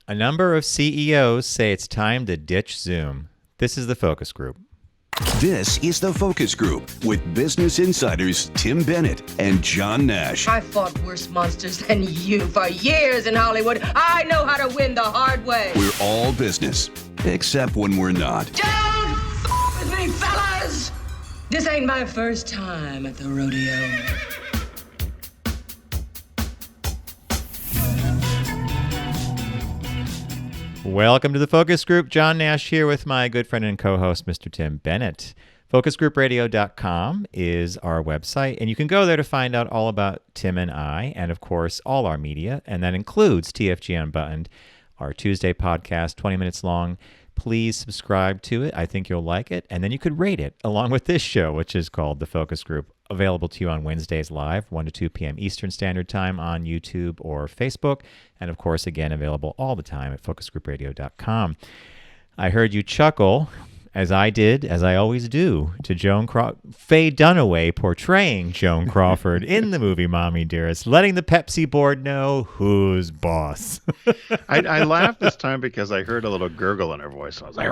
A number of CEOs say it's time to ditch Zoom. This is the focus group. This is the Focus Group with Business Insiders Tim Bennett and John Nash. I fought worse monsters than you for years in Hollywood. I know how to win the hard way. We're all business, except when we're not. Don't f with me, fellas! This ain't my first time at the rodeo. Welcome to the Focus Group. John Nash here with my good friend and co-host, Mr. Tim Bennett. FocusGroupRadio.com is our website, and you can go there to find out all about Tim and I, and of course, all our media, and that includes TFG Unbuttoned, our Tuesday podcast, 20 minutes long. Please subscribe to it. I think you'll like it, and then you could rate it along with this show, which is called The Focus Group, available to you on Wednesdays live, 1 to 2 p.m. Eastern Standard Time on YouTube or Facebook, and of course, again, available all the time at FocusGroupRadio.com. I heard you chuckle, as I did, as I always do, to Faye Dunaway portraying Joan Crawford in the movie Mommy Dearest, letting the Pepsi board know who's boss. I laughed this time because I heard a little gurgle in her voice. I was like,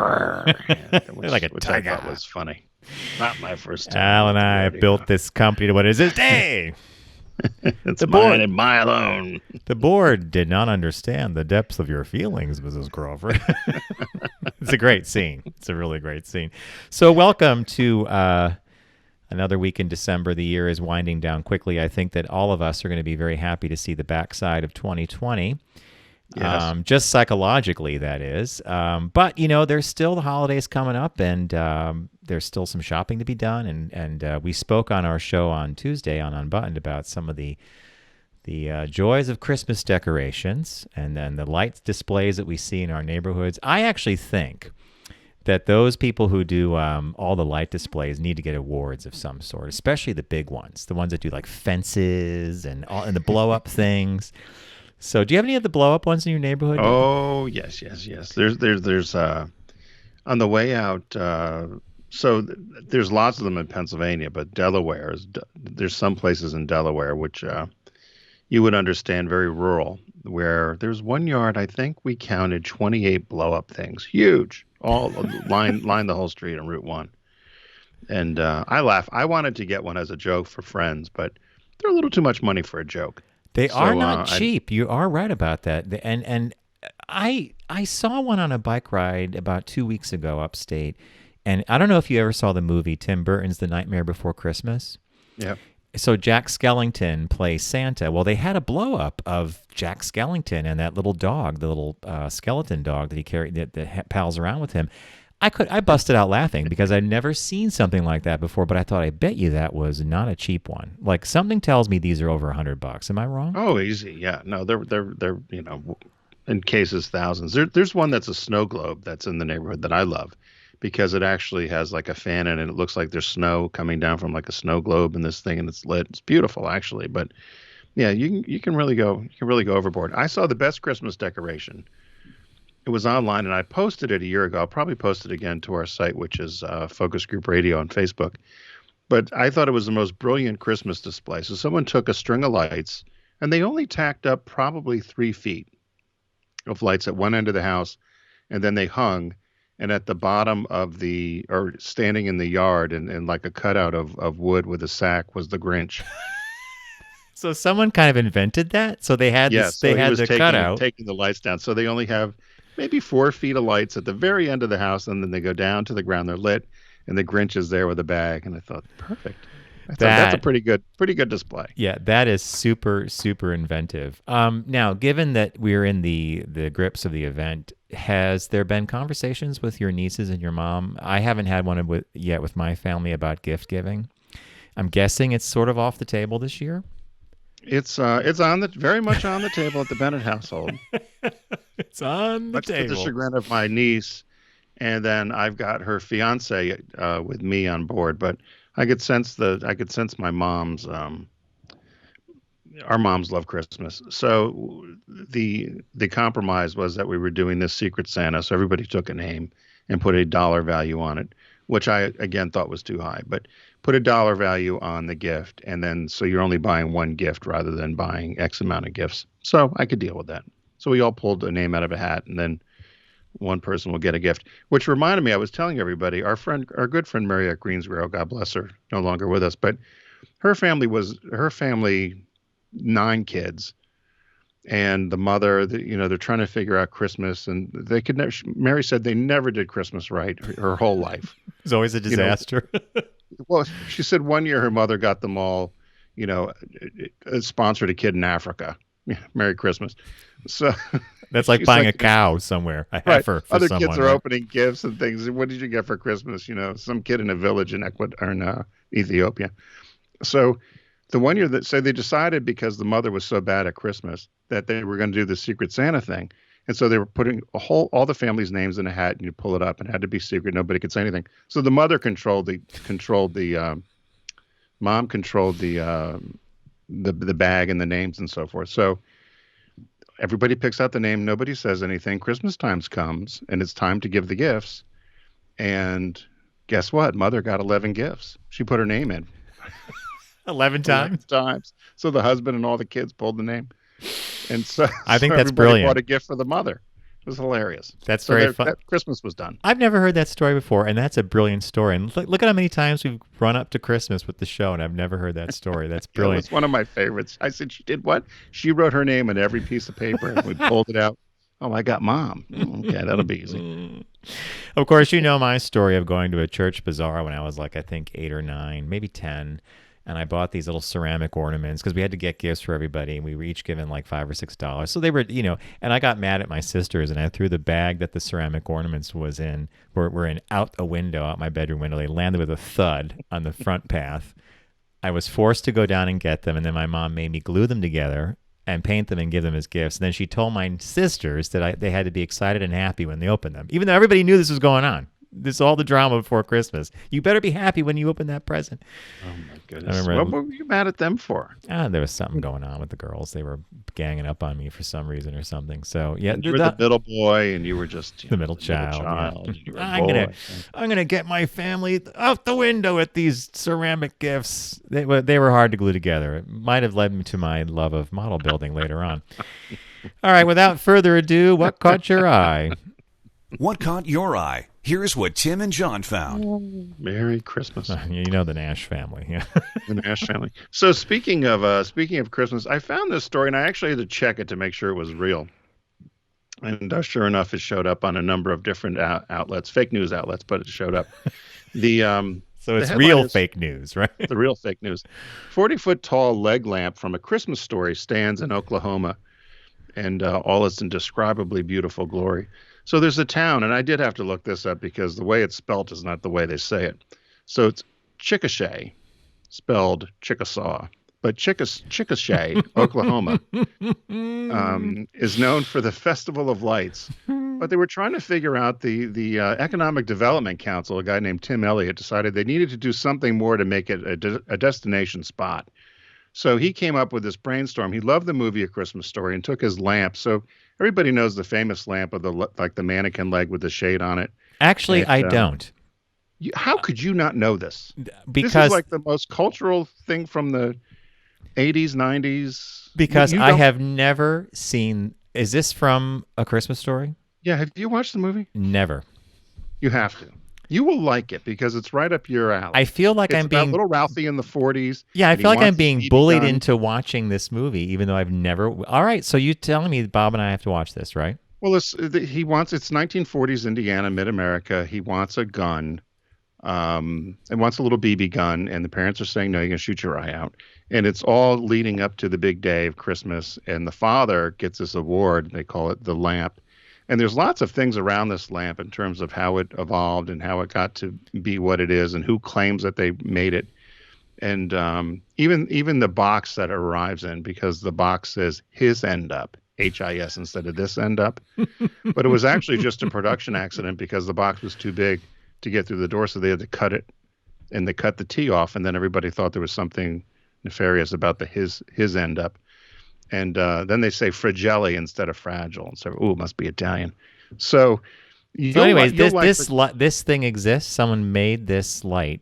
like a tiger. I thought was funny. Not my first time. Al and I built this company to what is this day? It's the mine and my alone. The board did not understand the depths of your feelings, Mrs. Crawford. It's a great scene. It's a really great scene. So welcome to another week in December. The year is winding down quickly. I think that all of us are going to be very happy to see the backside of 2020. Yes. Just psychologically, that is. But, you know, there's still the holidays coming up, and there's still some shopping to be done. And we spoke on our show on Tuesday on Unbuttoned about some of the joys of Christmas decorations and then the light displays that we see in our neighborhoods. I actually think that those people who do all the light displays need to get awards of some sort, especially the big ones, the ones that do like fences and the blow-up things. So do you have any of the blow-up ones in your neighborhood? Oh, yes. There's on the way out, so there's lots of them in Pennsylvania, but there's some places in Delaware which you would understand very rural, where there's one yard, I think we counted 28 blow-up things, huge, all line the whole street on Route 1. And I laugh. I wanted to get one as a joke for friends, but they're a little too much money for a joke. They are not cheap. You are right about that. And I saw one on a bike ride about 2 weeks ago upstate. And I don't know if you ever saw the movie Tim Burton's The Nightmare Before Christmas. Yeah. So Jack Skellington plays Santa. Well, they had a blow up of Jack Skellington and that little dog, the little skeleton dog that he carried that pals around with him. I busted out laughing because I'd never seen something like that before, but I thought, I bet you that was not a cheap one. Like, something tells me these are over $100. Am I wrong? Oh, easy. Yeah. No, they're in cases thousands. There's one that's a snow globe that's in the neighborhood that I love because it actually has like a fan in it. It looks like there's snow coming down from like a snow globe in this thing, and it's lit. It's beautiful, actually. But yeah, you can really go overboard. I saw the best Christmas decoration. It was online, and I posted it a year ago. I'll probably post it again to our site, which is Focus Group Radio on Facebook. But I thought it was the most brilliant Christmas display. So someone took a string of lights, and they only tacked up probably 3 feet of lights at one end of the house, and then they hung. And at the bottom or standing in the yard, and like a cutout of wood with a sack, was the Grinch. So someone kind of invented that. So they had cutout, taking the lights down. So they only have maybe 4 feet of lights at the very end of the house, and then they go down to the ground. They're lit, and the Grinch is there with a bag. And I thought, perfect. That's a pretty good display. Yeah, that is super, super inventive. Now, given that we're in the grips of the event, has there been conversations with your nieces and your mom? I haven't had one yet with my family about gift giving. I'm guessing it's sort of off the table this year. It's very much on the table at the Bennett household. It's on the table. Much to the chagrin of my niece, and then I've got her fiance with me on board. But I could sense my mom's. Our moms love Christmas, so the compromise was that we were doing this Secret Santa. So everybody took a name and put a dollar value on it, which I again thought was too high. But put a dollar value on the gift, and then so you're only buying one gift rather than buying X amount of gifts. So I could deal with that. So we all pulled a name out of a hat, and then one person will get a gift. Which reminded me, I was telling everybody, our good friend Mariette Greensboro, God bless her, no longer with us, but her family 9 kids, and the mother, they're trying to figure out Christmas, and they could never. Mary said they never did Christmas right her whole life. It's always a disaster. Well, she said one year her mother got them all, sponsored a kid in Africa. Yeah, Merry Christmas. So that's like she's buying a cow somewhere, a heifer for Other someone. kids are right? opening gifts and things. What did you get for Christmas? Some kid in a village in Ethiopia. So the one year that they decided, because the mother was so bad at Christmas, that they were going to do the Secret Santa thing. And so they were putting all the family's names in a hat, and you pull it up, and it had to be secret. Nobody could say anything. So the mother controlled the mom controlled the bag and the names and so forth. So everybody picks out the name. Nobody says anything. Christmas comes, and it's time to give the gifts. And guess what? Mother got 11 gifts. She put her name in. 11 times? 11 times. So the husband and all the kids pulled the name. And so I think that's everybody brilliant. bought a gift for the mother. It was hilarious. That's very fun. That Christmas was done. I've never heard that story before, and that's a brilliant story. And look at how many times we've run up to Christmas with the show, and I've never heard that story. That's brilliant. It's one of my favorites. I said, she did what? She wrote her name on every piece of paper, and we pulled it out. Oh, I got Mom. Okay, that'll be easy. Of course, you know my story of going to a church bazaar when I was I think 8 or 9, maybe 10. And I bought these little ceramic ornaments because we had to get gifts for everybody. And we were each given $5 or $6. So they were, and I got mad at my sisters, and I threw the bag that the ceramic ornaments were in out a window, out my bedroom window. They landed with a thud on the front path. I was forced to go down and get them. And then my mom made me glue them together and paint them and give them as gifts. And then she told my sisters that they had to be excited and happy when they opened them, even though everybody knew this was going on. This is all the drama before Christmas. You better be happy when you open that present. Oh, my goodness. What were you mad at them for? There was something going on with the girls. They were ganging up on me for some reason or something. So, yeah. You were the middle boy, and you were just the middle child. Yeah. I'm gonna get my family out the window with these ceramic gifts. They were hard to glue together. It might have led me to my love of model building later on. All right, without further ado, what caught your eye? What caught your eye? Here's what Tim and John found. Merry Christmas. You know the Nash family. Yeah. The Nash family. So speaking of Christmas, I found this story, and I actually had to check it to make sure it was real. And sure enough, it showed up on a number of different outlets, fake news outlets, but it showed up. So it's real fake news, right? The real fake news. 40-foot tall leg lamp from A Christmas Story stands in Oklahoma, and all its indescribably beautiful glory. So there's a town, and I did have to look this up because the way it's spelt is not the way they say it. So it's Chickasha, spelled Chickasaw. But Chickasha, Oklahoma, is known for the Festival of Lights. But they were trying to figure out the Economic Development Council, a guy named Tim Elliott, decided they needed to do something more to make it a destination spot. So he came up with this brainstorm. He loved the movie A Christmas Story and took his lamp. So everybody knows the famous lamp of the mannequin leg with the shade on it. Actually, I don't. How could you not know this? Because this is like the most cultural thing from the 80s, 90s. Because I have never seen. Is this from A Christmas Story? Yeah. Have you watched the movie? Never. You have to. You will like it because it's right up your alley. I feel like I'm being little Ralphie in the 40s. Yeah, I feel like I'm being bullied into watching this movie, even though I've never. All right, so you telling me Bob and I have to watch this, right? Well, it's 1940s Indiana, mid-America. He wants a gun, and wants a little BB gun, and the parents are saying, no, you're going to shoot your eye out. And it's all leading up to the big day of Christmas, and the father gets this award. They call it the lamp. And there's lots of things around this lamp in terms of how it evolved and how it got to be what it is and who claims that they made it. And even the box that it arrives in, because the box says his end up, H-I-S instead of this end up. But it was actually just a production accident because the box was too big to get through the door. So they had to cut it, and they cut the T off. And then everybody thought there was something nefarious about the his end up. And then they say Fragelli instead of fragile. And so, it must be Italian. So anyways, this thing exists. Someone made this light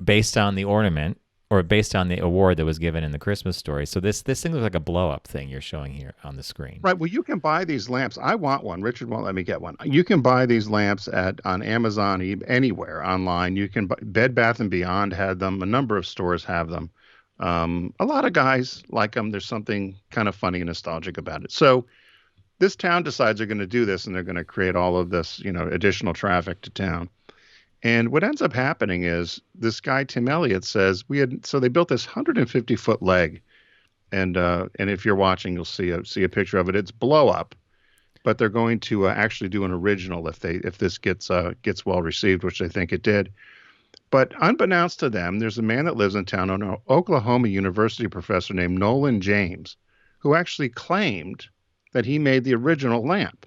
based on the ornament or based on the award that was given in the Christmas Story. So this thing looks like a blow-up thing you're showing here on the screen. Right. Well, you can buy these lamps. I want one. Richard won't let me get one. You can buy these lamps on Amazon, anywhere online. You can buy, Bed Bath and Beyond had them. A number of stores have them. A lot of guys like them. There's something kind of funny and nostalgic about it. So this town decides they're going to do this, and they're going to create all of this, additional traffic to town. And what ends up happening is this guy, Tim Elliott, says so they built this 150-foot leg. And if you're watching, you'll see a picture of it. It's blow up, but they're going to actually do an original if this gets well received, which I think it did. But unbeknownst to them, there's a man that lives in town, an Oklahoma University professor named Nolan James, who actually claimed that he made the original lamp.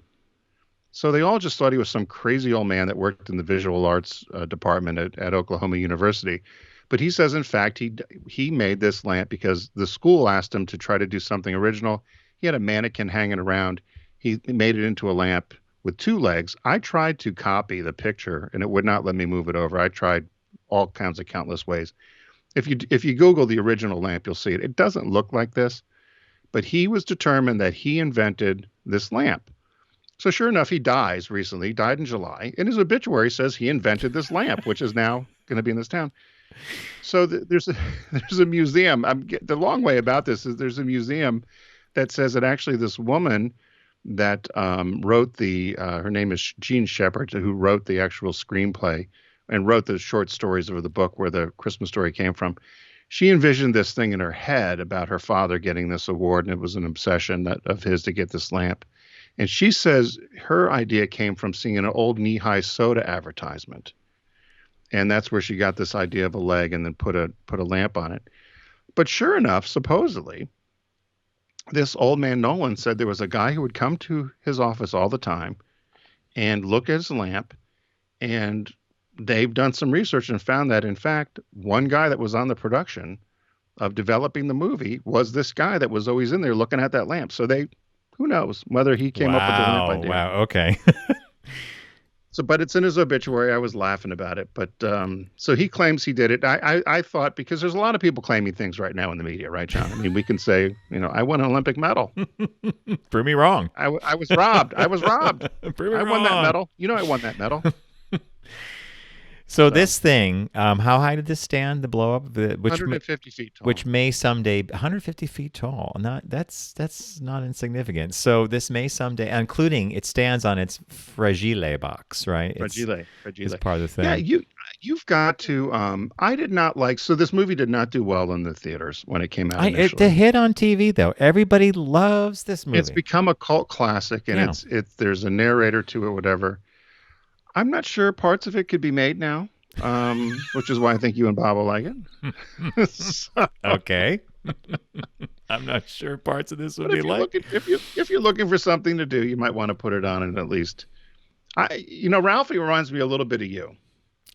So they all just thought he was some crazy old man that worked in the visual arts department at Oklahoma University. But he says, in fact, he made this lamp because the school asked him to try to do something original. He had a mannequin hanging around. He made it into a lamp with 2 legs. I tried to copy the picture, and it would not let me move it over. I tried all kinds of countless ways. If you Google the original lamp, you'll see it. It doesn't look like this, but he was determined that he invented this lamp. So sure enough, he dies recently. He died in July. In his obituary, says he invented this lamp, which is now going to be in this town. So there's a museum. The long way about this is there's a museum that says that actually this woman that wrote her name is Jean Shepherd, who wrote the actual screenplay and wrote the short stories of the book where the Christmas Story came from. She envisioned this thing in her head about her father getting this award, and it was an obsession of his to get this lamp. And she says her idea came from seeing an old knee-high soda advertisement. And that's where she got this idea of a leg and then put a lamp on it. But sure enough, supposedly, this old man Nolan said there was a guy who would come to his office all the time and look at his lamp. And they've done some research and found that, in fact, one guy that was on the production of developing the movie was this guy that was always in there looking at that lamp. So who knows whether he came up with the lamp idea. Wow, okay. So, but it's in his obituary. I was laughing about it. But so he claims he did it. I thought, because there's a lot of people claiming things right now in the media, right, John? I mean, we can say, I won an Olympic medal. Prove me wrong. I was robbed. I was robbed. Prove me I wrong. won that medal. I won that medal. So this thing, how high did this stand? The blow up, which 150 feet tall. Which may someday 150 feet tall. That's not insignificant. So this may someday, including it stands on its fragile box, right? Fragile. It's part of the thing. Yeah, you've got to. I did not like. So this movie did not do well in the theaters when it came out. It's a hit on TV though. Everybody loves this movie. It's become a cult classic, and there's a narrator to it, whatever. I'm not sure parts of it could be made now, which is why I think you and Bob will like it. So, okay. I'm not sure parts of this would be like. If you're looking for something to do, you might want to put it on and at least. Ralphie reminds me a little bit of you.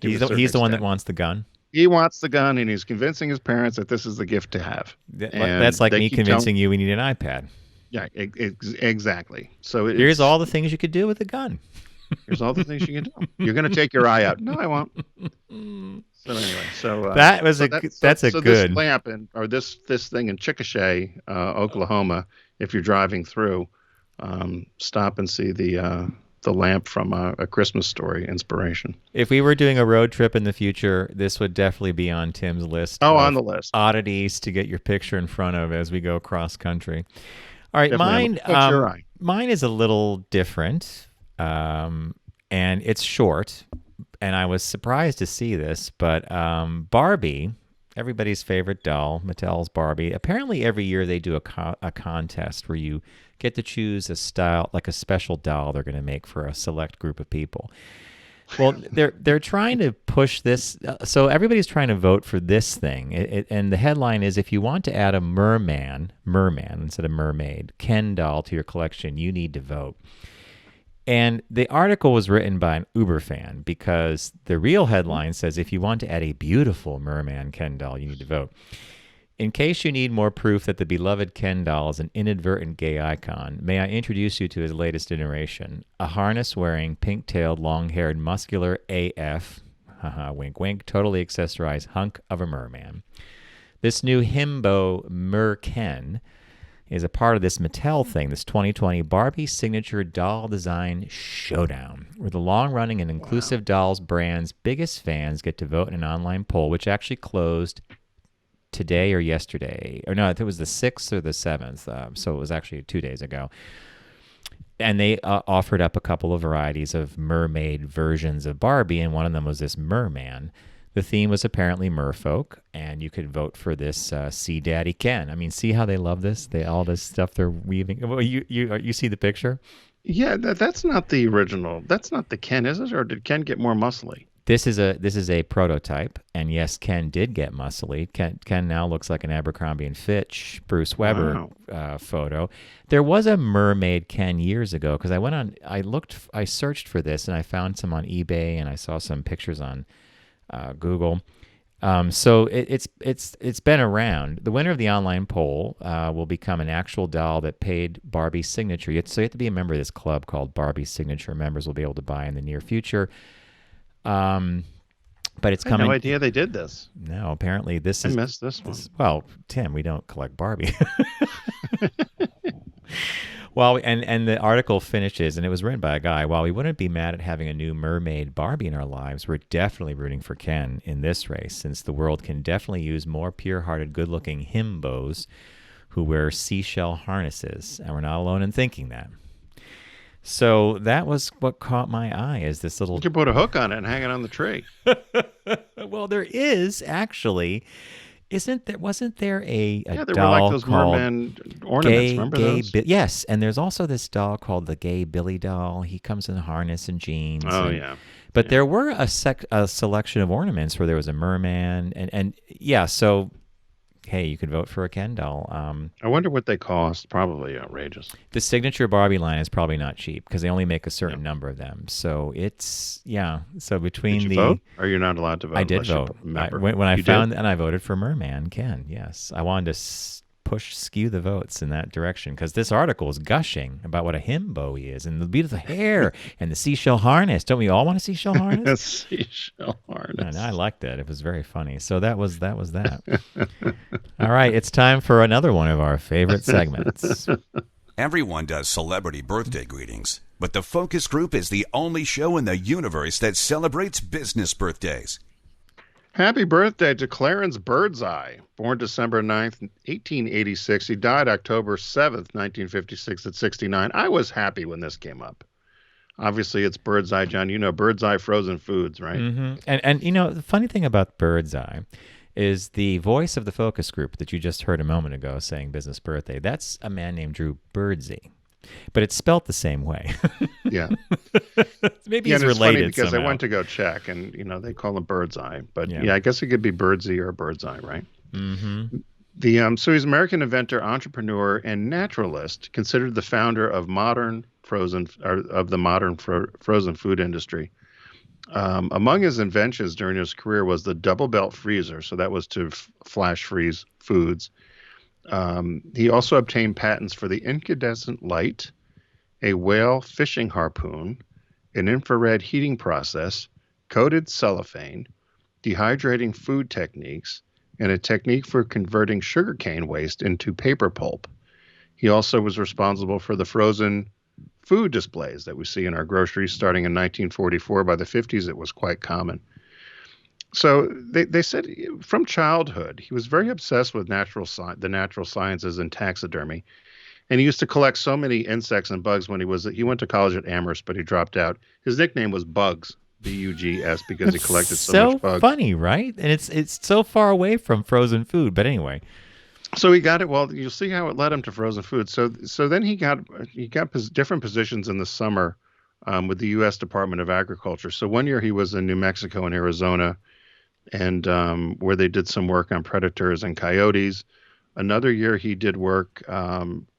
He's the one that wants the gun. He wants the gun, and he's convincing his parents that this is the gift to have. That's like me convincing you we need an iPad. Yeah, exactly. So here's all the things you could do with a gun. Here's all the things you can do. You're going to take your eye out. No, I won't. So anyway, that's a good. This lamp or this thing in Chickasha, Oklahoma. If you're driving through, stop and see the lamp from A Christmas Story inspiration. If we were doing a road trip in the future, this would definitely be on Tim's list. On the list. Oddities to get your picture in front of as we go cross country. All right, mine is a little different. And it's short, and I was surprised to see this, but Barbie, everybody's favorite doll, Mattel's Barbie, apparently every year they do a contest where you get to choose a style, like a special doll they're going to make for a select group of people. Well, they're trying to push this, so everybody's trying to vote for this thing, and the headline is, if you want to add a merman instead of mermaid, Ken doll to your collection, you need to vote. And the article was written by an Uber fan because the real headline says, if you want to add a beautiful Mer-man Ken doll, you need to vote. In case you need more proof that the beloved Ken doll is an inadvertent gay icon, may I introduce you to his latest iteration, a harness-wearing, pink-tailed, long-haired, muscular AF, wink wink, totally accessorized hunk of a merman. This new himbo Mer-Ken is a part of this Mattel thing, this 2020 Barbie Signature Doll Design Showdown, where the long-running and inclusive dolls brand's biggest fans get to vote in an online poll, which actually closed today or yesterday. Or no, it was the 6th or the 7th, so it was actually 2 days ago. And they offered up a couple of varieties of mermaid versions of Barbie, and one of them was this Mer-man. The theme was apparently merfolk, and you could vote for this Sea Daddy Ken. I mean, see how they love this? All this stuff they're weaving. Well, you see the picture? Yeah, that's not the original. That's not the Ken, is it? Or did Ken get more muscly? This is a prototype, and yes, Ken did get muscly. Ken now looks like an Abercrombie and Fitch Bruce Weber photo. There was a mermaid Ken years ago because I searched for this, and I found some on eBay, and I saw some pictures on Google. So it's been around. The winner of the online poll will become an actual doll that paid Barbie's signature. So you have to be a member of this club called Barbie Signature. Members will be able to buy in the near future. But it's coming. I had no idea they did this. No, apparently I missed this one. Well, Tim, we don't collect Barbie. Well, and the article finishes, and it was written by a guy. While we wouldn't be mad at having a new mermaid Barbie in our lives, we're definitely rooting for Ken in this race, since the world can definitely use more pure-hearted, good-looking himbos who wear seashell harnesses, and we're not alone in thinking that. So that was what caught my eye, is this little... You could put a hook on it and hang it on the tree. Well, there is actually... Wasn't there a there doll were like those called Mer-man ornaments, remember those? Yes, and there's also this doll called the Gay Billy doll. He comes in a harness and jeans. But there were a selection of ornaments where there was a merman, and so... Hey, you could vote for a Ken doll. I wonder what they cost. Probably outrageous. The signature Barbie line is probably not cheap because they only make a certain number of them. So it's So between did you vote? Or you're not allowed to vote? I did vote. When I found and I voted for Mer-man Ken. Yes, I wanted to skew the votes in that direction because this article is gushing about what a himbo he is and the beautiful hair and the seashell harness. Don't we all want a seashell harness? Seashell harness. I liked that. It was very funny. So that was that. All right, it's time for another one of our favorite segments. Everyone does celebrity birthday greetings, but the Focus Group is the only show in the universe that celebrates business birthdays. Happy birthday to Clarence Birdseye, born December 9th, 1886. He died October 7th, 1956 at 69. I was happy when this came up. Obviously, it's Birdseye, John. You know Birdseye frozen foods, right? Mm-hmm. And you know, the funny thing about Birdseye is the voice of the focus group that you just heard a moment ago saying business birthday. That's a man named Drew Birdseye. But it's spelt the same way. Yeah. Maybe he's related funny because somehow. I went to go check, and they call him Birdseye. But I guess it could be Birdseye or Birdseye, right? Mm-hmm. So he's an American inventor, entrepreneur, and naturalist, considered the founder of the modern frozen food industry. Among his inventions during his career was the double belt freezer. So that was to flash freeze foods. He also obtained patents for the incandescent light, a whale fishing harpoon, an infrared heating process, coated cellophane, dehydrating food techniques, and a technique for converting sugarcane waste into paper pulp. He also was responsible for the frozen food displays that we see in our groceries starting in 1944. By the 50s, it was quite common. So they said from childhood, he was very obsessed with the natural sciences and taxidermy. And he used to collect so many insects and bugs when he went to college at Amherst, but he dropped out. His nickname was Bugs, B-U-G-S, because he collected so much bugs. So funny, right? And it's so far away from frozen food. But anyway. So he got it. Well, you'll see how it led him to frozen food. So then he got different positions in the summer with the U.S. Department of Agriculture. So one year he was in New Mexico and Arizona, and where they did some work on predators and coyotes. Another year he did work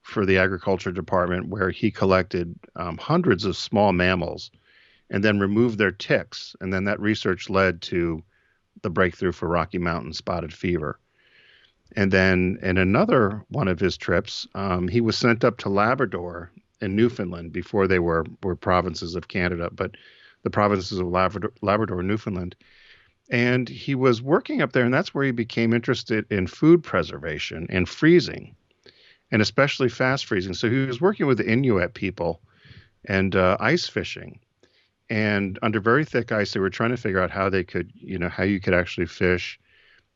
for the Agriculture Department where he collected hundreds of small mammals and then removed their ticks. And then that research led to the breakthrough for Rocky Mountain spotted fever. And then in another one of his trips, he was sent up to Labrador and Newfoundland before they were provinces of Canada, but the provinces of Labrador and Newfoundland. And he was working up there, and that's where he became interested in food preservation and freezing, and especially fast freezing. So he was working with the Inuit people and ice fishing. And under very thick ice, they were trying to figure out how they could, how you could actually fish.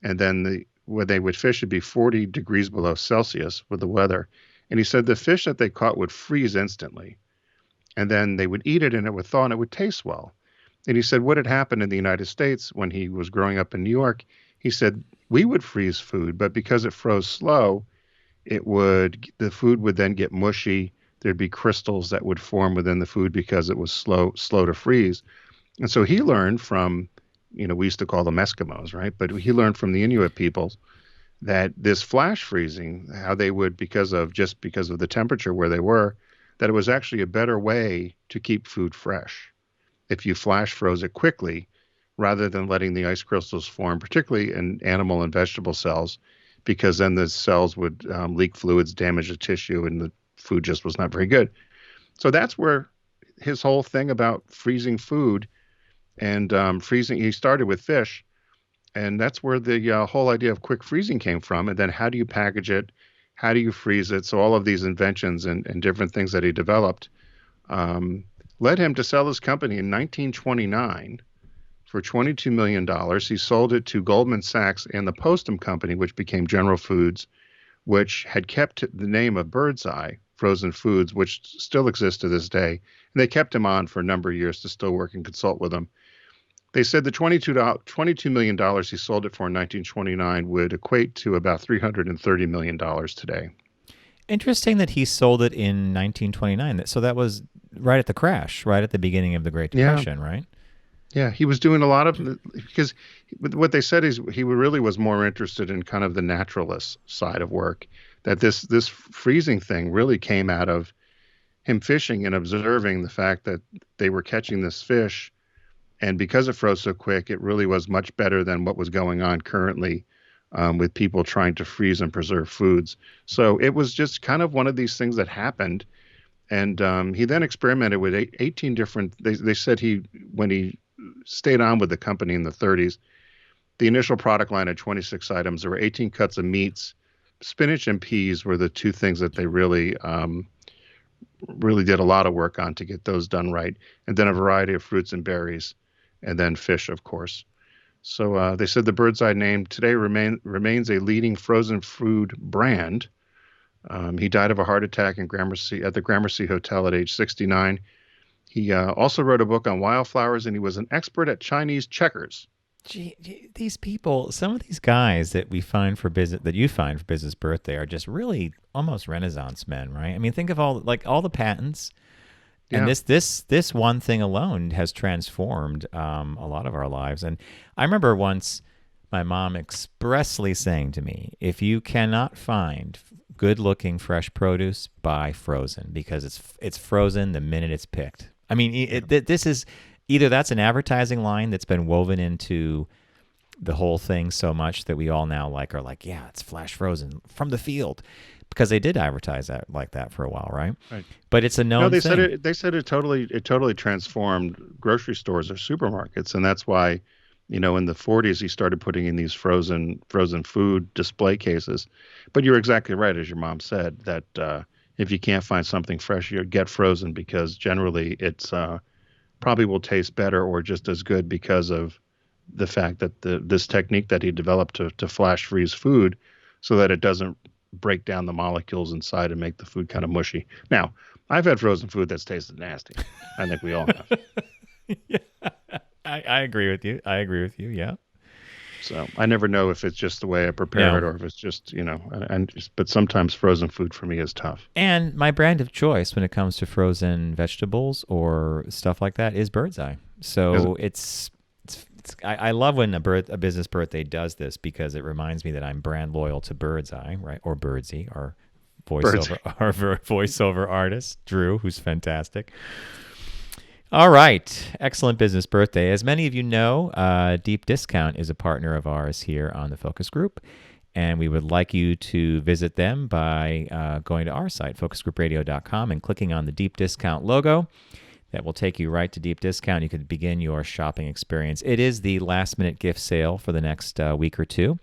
And then when they would fish, it'd be 40 degrees below Celsius with the weather. And he said the fish that they caught would freeze instantly. And then they would eat it and it would thaw and it would taste well. And he said what had happened in the United States when he was growing up in New York, he said we would freeze food, but because it froze slow, the food would then get mushy. There'd be crystals that would form within the food because it was slow to freeze. And so he learned from, we used to call them Eskimos, right? But he learned from the Inuit peoples that this flash freezing, how they would, because of the temperature where they were, that it was actually a better way to keep food fresh if you flash froze it quickly rather than letting the ice crystals form, particularly in animal and vegetable cells, because then the cells would leak fluids, damage the tissue, and the food just was not very good. So that's where his whole thing about freezing food and freezing, he started with fish, and that's where the whole idea of quick freezing came from. And then how do you package it? How do you freeze it? So all of these inventions and different things that he developed led him to sell his company in 1929 for $22 million. He sold it to Goldman Sachs and the Postum Company, which became General Foods, which had kept the name of Birdseye Frozen Foods, which still exists to this day. And they kept him on for a number of years to still work and consult with him. They said the $22 million he sold it for in 1929 would equate to about $330 million today. Interesting that he sold it in 1929. So that was right at the crash, right at the beginning of the Great Depression, right? Yeah, he was doing a lot of, because what they said is he really was more interested in kind of the naturalist side of work, that this freezing thing really came out of him fishing and observing the fact that they were catching this fish, and because it froze so quick, it really was much better than what was going on currently with people trying to freeze and preserve foods. So it was just kind of one of these things that happened, and he then experimented with 18 different, they said when he stayed on with the company in the 30s, the initial product line had 26 items. There were 18 cuts of meats. Spinach and peas were the two things that they really did a lot of work on to get those done right. And then a variety of fruits and berries, and then fish, of course. So they said the Birdseye name today remains a leading frozen food brand. He died of a heart attack at the Gramercy Hotel at age 69. He also wrote a book on wildflowers, and he was an expert at Chinese checkers. Gee, these people, some of these guys that we find for business, that you find for business birthday, are just really almost Renaissance men, right? I mean, think of all the patents, and this one thing alone has transformed a lot of our lives. And I remember once my mom expressly saying to me, "If you cannot find good-looking fresh produce, buy frozen, because it's frozen the minute it's picked." I mean, this is either that's an advertising line that's been woven into the whole thing so much that we all now are like, yeah, it's flash frozen from the field, because they did advertise that like that for a while, right? Right. But it's a known thing. They said it totally transformed grocery stores or supermarkets, and that's why, in the 40s he started putting in these frozen food display cases. But you're exactly right, as your mom said, that if you can't find something fresh, you get frozen, because generally it's probably will taste better or just as good because of the fact that this technique that he developed to flash freeze food so that it doesn't break down the molecules inside and make the food kind of mushy. Now, I've had frozen food that's tasted nasty. I think we all have. Yeah, I agree with you. Yeah. So I never know if it's just the way I prepare it or if it's just, but sometimes frozen food for me is tough. And my brand of choice when it comes to frozen vegetables or stuff like that is Birdseye. So I love when a business birthday does this, because it reminds me that I'm brand loyal to Birdseye, right? Or Birdsey, our voiceover artist, Drew, who's fantastic. All right. Excellent business birthday. As many of you know, Deep Discount is a partner of ours here on the Focus Group, and we would like you to visit them by going to our site, focusgroupradio.com, and clicking on the Deep Discount logo. that will take you right to deep discount. You could begin your shopping experience. It is the last-minute gift sale for the next week or two.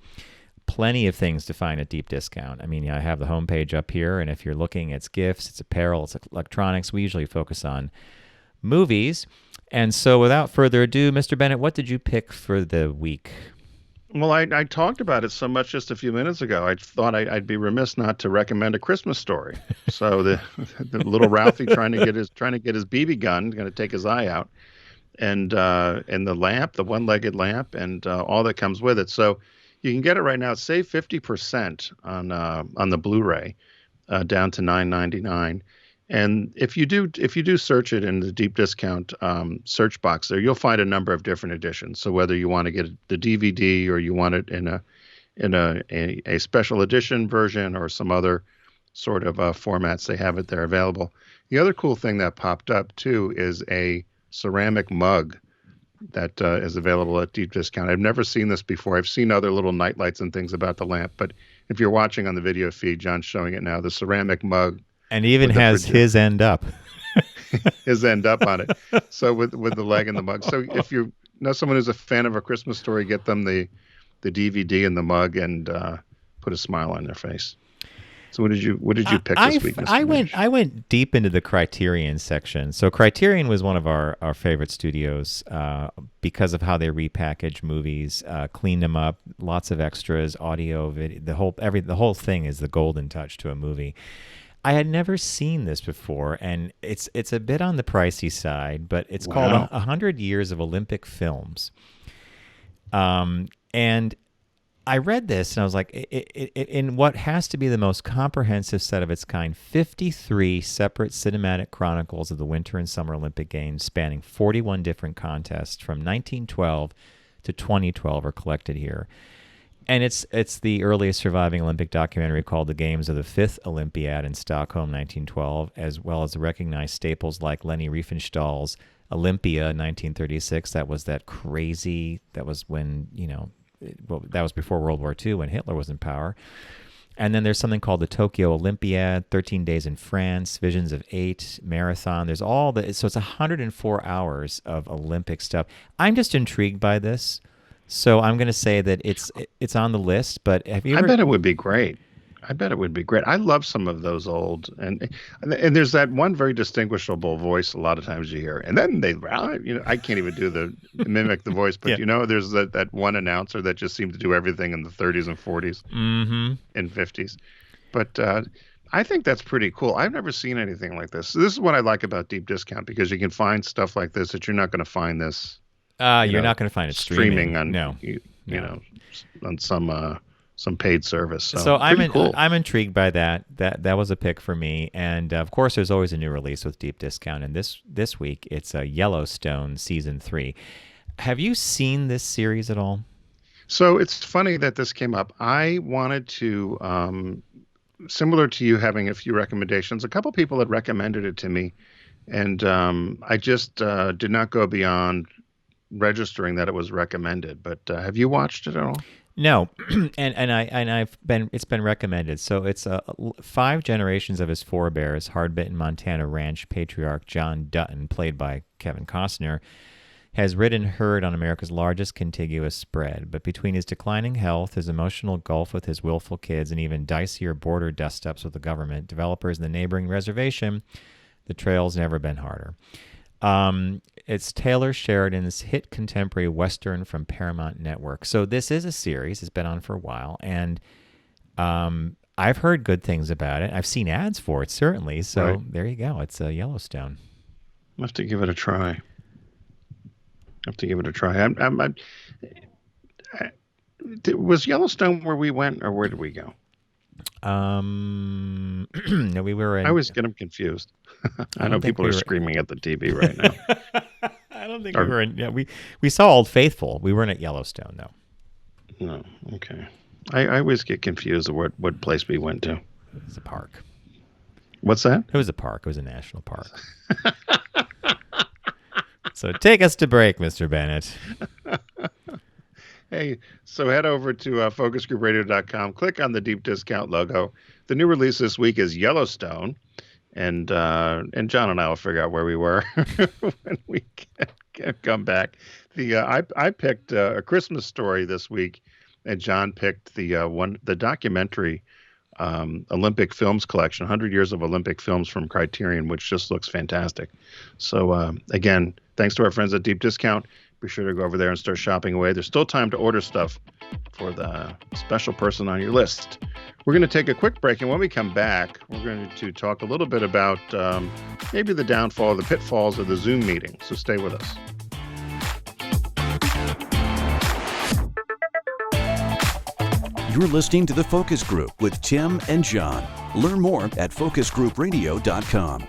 Plenty of things to find at deep discount. I mean, I have the homepage up here, and if you're looking, it's gifts, it's apparel, it's electronics. We usually focus on movies. And so without further ado, Mr. Bennett, what did you pick for the week? Well, I talked about it so much just a few minutes ago. I thought I'd be remiss not to recommend A Christmas Story. So the little Ralphie trying to get his BB gun, going to take his eye out, and the lamp, the one-legged lamp, and all that comes with it. So you can get it right now. Save 50% on the Blu-ray, down to $9.99. And if you do search it in the deep discount search box there, you'll find a number of different editions. So whether you want to get the DVD or you want it in a special edition version or some other sort of formats, they have it there available. The other cool thing that popped up too is a ceramic mug that is available at deep discount. I've never seen this before. I've seen other little night lights and things about the lamp, but if you're watching on the video feed, John's showing it now, the ceramic mug. And even has his end up. His end up on it. So with the leg and the mug. So if you know someone who's a fan of A Christmas Story, get them the DVD and the mug and put a smile on their face. So what did you pick this week, Mr. I went deep into the Criterion section. So Criterion was one of our favorite studios because of how they repackage movies, clean them up, lots of extras, audio, video, the whole thing is the golden touch to a movie. I had never seen this before, and it's a bit on the pricey side, but it's called 100 Years of Olympic Films. And I read this, and I was like, in what has to be the most comprehensive set of its kind, 53 separate cinematic chronicles of the Winter and Summer Olympic Games spanning 41 different contests from 1912 to 2012 are collected here. And it's the earliest surviving Olympic documentary called The Games of the Fifth Olympiad in Stockholm, 1912, as well as the recognized staples like Leni Riefenstahl's Olympia, 1936. That was when, that was before World War II when Hitler was in power. And then there's something called the Tokyo Olympiad, 13 Days in France, Visions of 8, Marathon. There's so it's 104 hours of Olympic stuff. I'm just intrigued by this. So I'm going to say that it's on the list, but have you ever... I bet it would be great. I love some of those old, and there's that one very distinguishable voice a lot of times you hear, and then I can't even mimic the voice, but yeah. There's that one announcer that just seemed to do everything in the 30s and 40s and 50s. But I think that's pretty cool. I've never seen anything like this. So this is what I like about deep discount, because you can find stuff like this that you're not going to find this. You're not going to find it streaming on on some paid service. So cool. I'm intrigued by that. That was a pick for me, and of course, there's always a new release with deep discount. And this week, it's Yellowstone season 3. Have you seen this series at all? So it's funny that this came up. I wanted to, similar to you having a few recommendations. A couple people had recommended it to me, and I just did not go beyond registering that it was recommended. But have you watched it at all? No, it's been recommended. So it's 5 generations of his forebears, hard-bitten Montana ranch patriarch John Dutton, played by Kevin Costner, has ridden herd on America's largest contiguous spread. But between his declining health, his emotional gulf with his willful kids, and even dicier border dust-ups with the government, developers in the neighboring reservation, the trail's never been harder. It's Taylor Sheridan's hit contemporary Western from Paramount Network. So this is a series. It's been on for a while, and I've heard good things about it. I've seen ads for it, certainly. So right. There you go. It's Yellowstone. I'll have to give it a try. Was Yellowstone where we went, or where did we go? No, we were in... I always get them confused. I know people are screaming at the TV right now. I don't think we were in... Yeah, we saw Old Faithful. We weren't at Yellowstone, though. No, okay. I always get confused of what place we went to. It was a park. What's that? It was a park. It was a national park. So take us to break, Mr. Bennett. Hey, so head over to focusgroupradio.com. Click on the deep discount logo. The new release this week is Yellowstone. and John and I will figure out where we were when we come back. I picked A Christmas Story this week, and John picked the documentary Olympic Films collection, 100 Years of Olympic Films from Criterion, which just looks fantastic. So again, thanks to our friends at Deep Discount. Be sure to go over there and start shopping away. There's still time to order stuff for the special person on your list. We're going to take a quick break, and when we come back, we're going to talk a little bit about maybe the downfall, the pitfalls of the Zoom meeting. So stay with us. You're listening to The Focus Group with Tim and John. Learn more at focusgroupradio.com.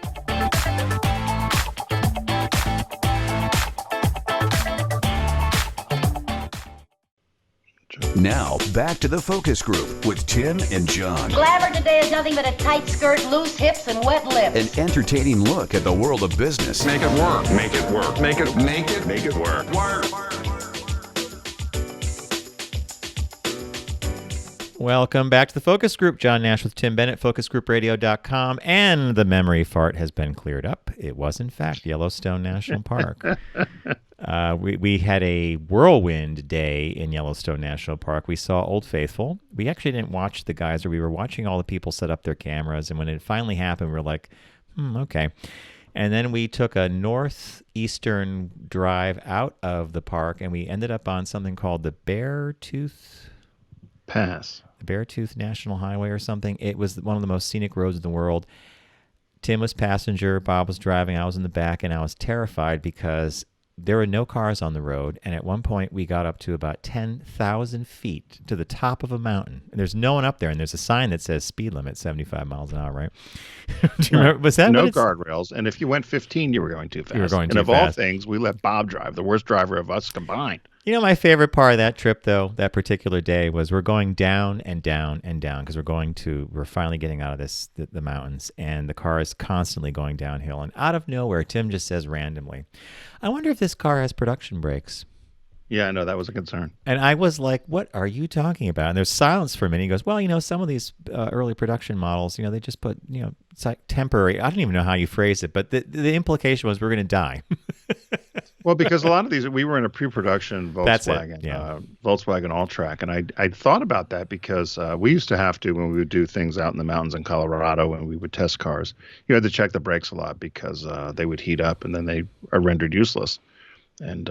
Now, back to The Focus Group with Tim and John. Glamour today is nothing but a tight skirt, loose hips, and wet lips. An entertaining look at the world of business. Make it work. Make it work. Make it work. Welcome back to the Focus Group. John Nash with Tim Bennett, focusgroupradio.com, and the memory fart has been cleared up. It was, in fact, Yellowstone National Park. We had a whirlwind day in Yellowstone National Park. We saw Old Faithful. We actually didn't watch the geyser. We were watching all the people set up their cameras, and when it finally happened, we were like, okay. And then we took a northeastern drive out of the park, and we ended up on something called the Beartooth National Highway or something. It was one of the most scenic roads in the world. Tim was passenger, Bob was driving, I was in the back, and I was terrified because there were no cars on the road, and at one point we got up to about 10,000 feet to the top of a mountain. And there's no one up there, and there's a sign that says speed limit 75 miles an hour, right? Do you remember? Was that no guardrails? And if you went 15, you were going too fast. You were going too fast. And of all things, we let Bob drive, the worst driver of us combined. You know, my favorite part of that trip, though, that particular day, was we're going down and down and down because we're finally getting out of the mountains, and the car is constantly going downhill. And out of nowhere, Tim just says randomly, I wonder if this car has production brakes. Yeah, I know, that was a concern. And I was like, what are you talking about? And there's silence for a minute. He goes, well, some of these early production models, they just put, it's like temporary. I don't even know how you phrase it, but the implication was we're going to die. Well, because a lot of these, we were in a pre-production Volkswagen, Volkswagen All-Track, and I thought about that because we used to have to, when we would do things out in the mountains in Colorado and we would test cars, you had to check the brakes a lot because they would heat up and then they are rendered useless. And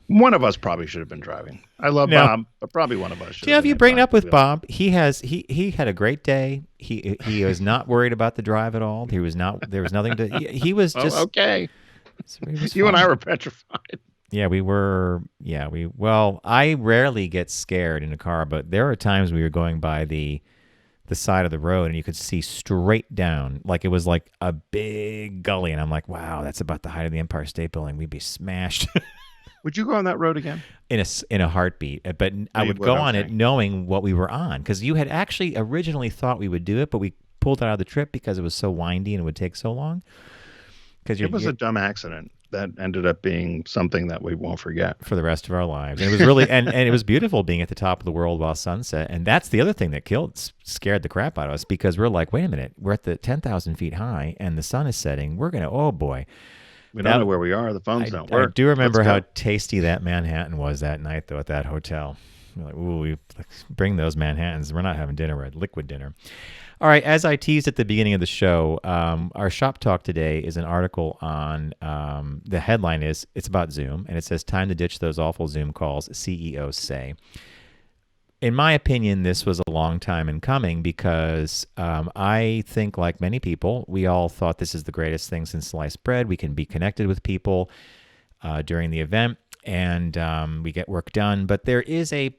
one of us probably should have been driving. I love Bob, but probably one of us should. If you bring it up with Bob, he had a great day. He was not worried about the drive at all. There was nothing to. He was just okay. You and I were petrified. Yeah, we were. Yeah, well, I rarely get scared in a car, but there are times we were going by the side of the road and you could see straight down, like it was like a big gully, and I'm like, wow, that's about the height of the Empire State Building. We'd be smashed. Would you go on that road again? In a heartbeat, but I would go on it knowing what we were on, because you had actually originally thought we would do it, but we pulled it out of the trip because it was so windy and it would take so long. It was a dumb accident that ended up being something that we won't forget for the rest of our lives. And it was really, and it was beautiful being at the top of the world while sunset. And that's the other thing that scared the crap out of us, because we're like, wait a minute, we're at the 10,000 feet high and the sun is setting. We're going to, oh boy. We don't know where we are. The phones don't work. I do remember how tasty that Manhattan was that night, though, at that hotel. We're like, ooh, bring those Manhattans. We're not having dinner. We're at liquid dinner. All right, as I teased at the beginning of the show, our shop talk today is an article on, the headline is, it's about Zoom, and it says, time to ditch those awful Zoom calls, CEOs say. In my opinion, this was a long time in coming because I think, like many people, we all thought this is the greatest thing since sliced bread. We can be connected with people during the event, and we get work done. But there is a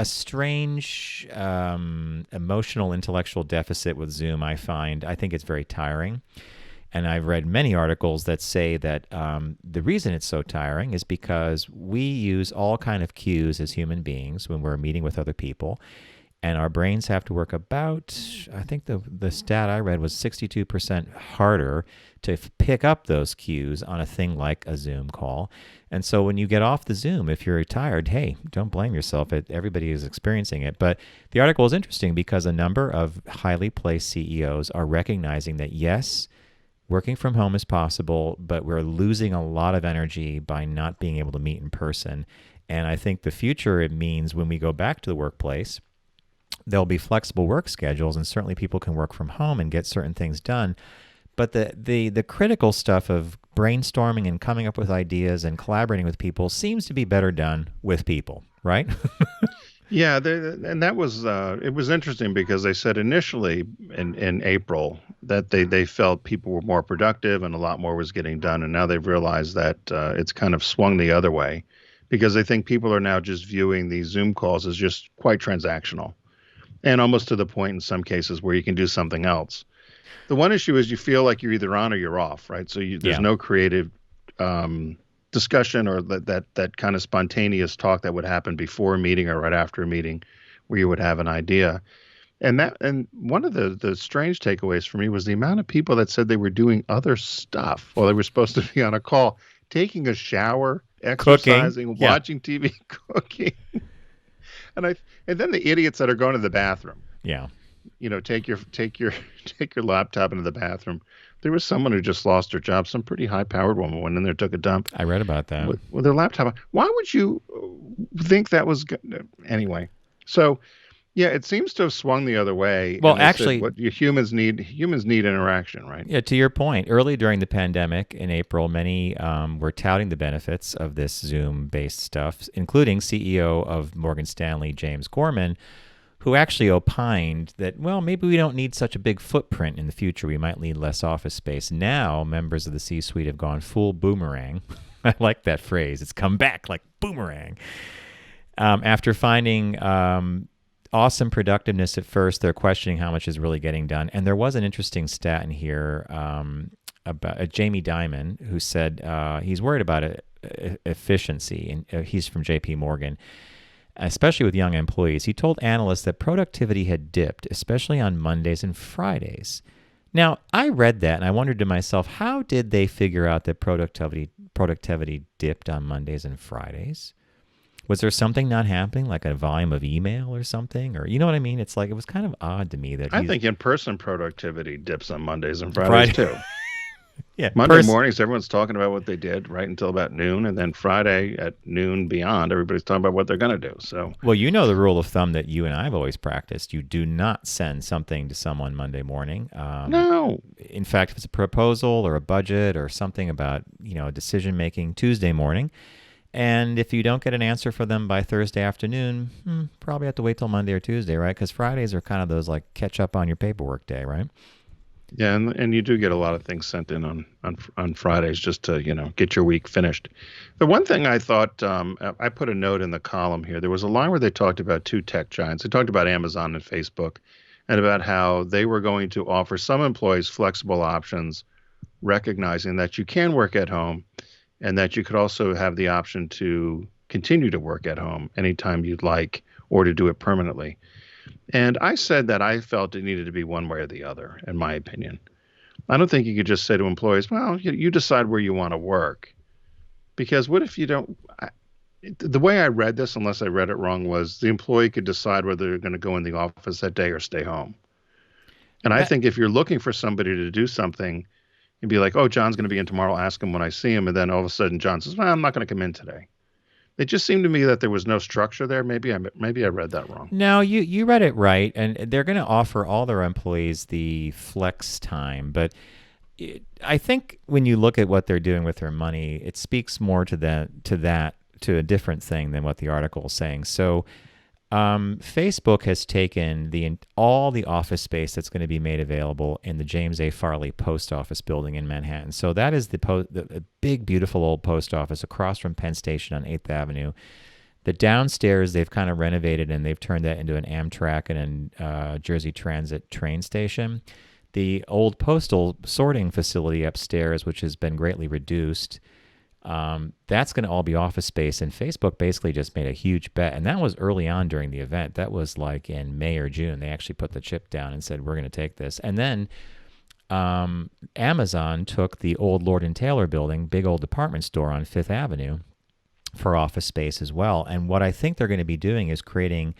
strange emotional, intellectual deficit with Zoom, I find. I think it's very tiring. And I've read many articles that say that the reason it's so tiring is because we use all kind of cues as human beings when we're meeting with other people. And our brains have to work about, I think the stat I read was 62% harder to pick up those cues on a thing like a Zoom call. And so when you get off the Zoom, if you're tired, hey, don't blame yourself. Everybody is experiencing it. But the article is interesting because a number of highly placed CEOs are recognizing that, yes, working from home is possible, but we're losing a lot of energy by not being able to meet in person. And I think the future, it means when we go back to the workplace, there'll be flexible work schedules, and certainly people can work from home and get certain things done. But the critical stuff of brainstorming and coming up with ideas and collaborating with people seems to be better done with people, right? Yeah, and that was it was interesting because they said initially in April that they felt people were more productive and a lot more was getting done, and now they've realized that it's kind of swung the other way because they think people are now just viewing these Zoom calls as just quite transactional and almost to the point in some cases where you can do something else. The one issue is you feel like you're either on or you're off, right? So there's no creative discussion or that kind of spontaneous talk that would happen before a meeting or right after a meeting where you would have an idea. And one of the strange takeaways for me was the amount of people that said they were doing other stuff while they were supposed to be on a call, taking a shower, exercising, watching TV, cooking. And then the idiots that are going to the bathroom. Yeah. You know, take your laptop into the bathroom. There was someone who just lost her job. Some pretty high-powered woman went in there, took a dump. I read about that. With their laptop. Why would you think that was good? Anyway, so yeah, it seems to have swung the other way. Well, and they actually, said what humans need interaction, right? Yeah, to your point, early during the pandemic in April, many were touting the benefits of this Zoom-based stuff, including CEO of Morgan Stanley, James Gorman, who actually opined that, well, maybe we don't need such a big footprint in the future. We might need less office space. Now, members of the C-suite have gone full boomerang. I like that phrase. It's come back like boomerang. After finding awesome productiveness at first, they're questioning how much is really getting done. And there was an interesting stat in here about Jamie Dimon, who said he's worried about efficiency, and he's from J.P. Morgan. Especially with young employees, he told analysts that productivity had dipped, especially on Mondays and Fridays. Now, I read that and I wondered to myself, how did they figure out that productivity dipped on Mondays and Fridays? Was there something not happening, like a volume of email or something? Or you know what I mean? It's like, it was kind of odd to me that I think in-person productivity dips on Mondays and Fridays too. Yeah, Monday mornings, everyone's talking about what they did right until about noon, and then Friday at noon beyond, everybody's talking about what they're going to do. So, well, you know the rule of thumb that you and I have always practiced: you do not send something to someone Monday morning. No. In fact, if it's a proposal or a budget or something about decision making, Tuesday morning. And if you don't get an answer for them by Thursday afternoon, probably have to wait till Monday or Tuesday, right? Because Fridays are kind of those like catch up on your paperwork day, right? Yeah, and you do get a lot of things sent in on Fridays just to get your week finished. The one thing I thought I put a note in the column here. There was a line where they talked about two tech giants. They talked about Amazon and Facebook, and about how they were going to offer some employees flexible options, recognizing that you can work at home, and that you could also have the option to continue to work at home anytime you'd like, or to do it permanently. And I said that I felt it needed to be one way or the other, in my opinion. I don't think you could just say to employees, well, you decide where you want to work. Because what if you don't? The way I read this, unless I read it wrong, was the employee could decide whether they're going to go in the office that day or stay home. And I think if you're looking for somebody to do something, you'd be like, oh, John's going to be in tomorrow, ask him when I see him. And then all of a sudden John says, well, I'm not going to come in today. It just seemed to me that there was no structure there. Maybe I read that wrong. No, you read it right, and they're going to offer all their employees the flex time. But I think when you look at what they're doing with their money, it speaks more to a different thing than what the article is saying. So Facebook has taken all the office space that's going to be made available in the James A. Farley Post Office building in Manhattan. So that is the big, beautiful old post office across from Penn Station on 8th Avenue. The downstairs, they've kind of renovated, and they've turned that into an Amtrak and a Jersey Transit train station. The old postal sorting facility upstairs, which has been greatly reduced, That's going to all be office space. And Facebook basically just made a huge bet. And that was early on during the event. That was like in May or June. They actually put the chip down and said, we're going to take this. And then Amazon took the old Lord & Taylor building, big old department store on Fifth Avenue, for office space as well. And what I think they're going to be doing is creating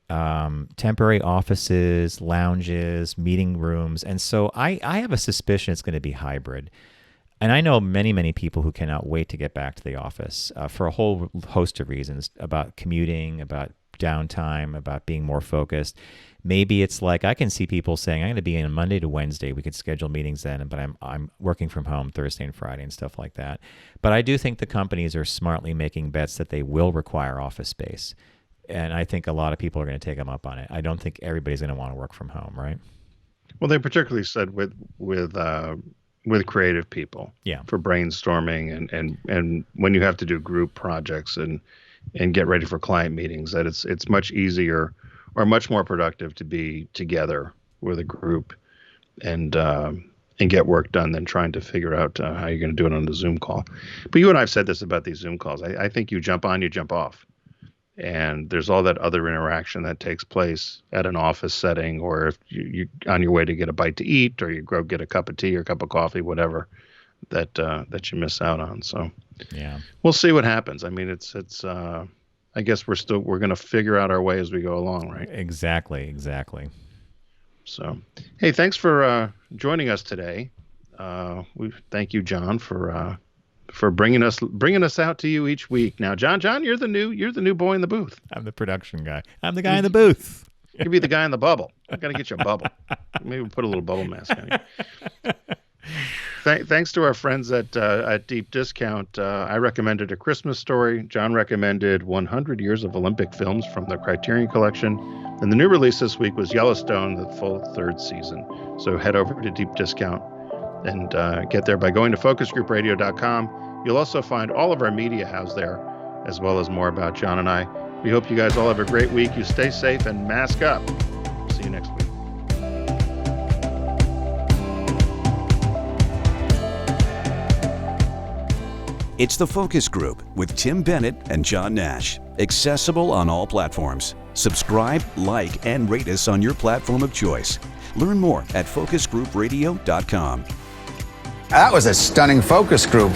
temporary offices, lounges, meeting rooms. And so I have a suspicion it's going to be hybrid. And I know many, many people who cannot wait to get back to the office for a whole host of reasons, about commuting, about downtime, about being more focused. Maybe it's like, I can see people saying, I'm going to be in Monday to Wednesday. We could schedule meetings then, but I'm working from home Thursday and Friday and stuff like that. But I do think the companies are smartly making bets that they will require office space. And I think a lot of people are going to take them up on it. I don't think everybody's going to want to work from home, right? Well, they particularly said with creative people, for brainstorming and when you have to do group projects and get ready for client meetings, that it's much easier or much more productive to be together with a group and get work done than trying to figure out how you're going to do it on the Zoom call. But you and I have said this about these Zoom calls. I think you jump on, you jump off. And there's all that other interaction that takes place at an office setting, or if you're on your way to get a bite to eat, or you go get a cup of tea or a cup of coffee, whatever, that you miss out on. So yeah, we'll see what happens. I mean, it's I guess we're going to figure out our way as we go along, right? Exactly. So, hey, thanks for joining us today. We thank you, John, for bringing us out to you each week. Now, John, you're the new boy in the booth. I'm the production guy. I'm the guy in the booth. You be the guy in the bubble. I got to get you a bubble. Maybe we'll put a little bubble mask on you. Thanks to our friends at Deep Discount. I recommended A Christmas Story. John recommended 100 Years of Olympic Films from the Criterion Collection. And the new release this week was Yellowstone, the full third season. So head over to Deep Discount and get there by going to focusgroupradio.com. You'll also find all of our media housed there, as well as more about John and I. We hope you guys all have a great week. You stay safe and mask up. See you next week. It's The Focus Group with Tim Bennett and John Nash. Accessible on all platforms. Subscribe, like, and rate us on your platform of choice. Learn more at focusgroupradio.com. That was a stunning focus group.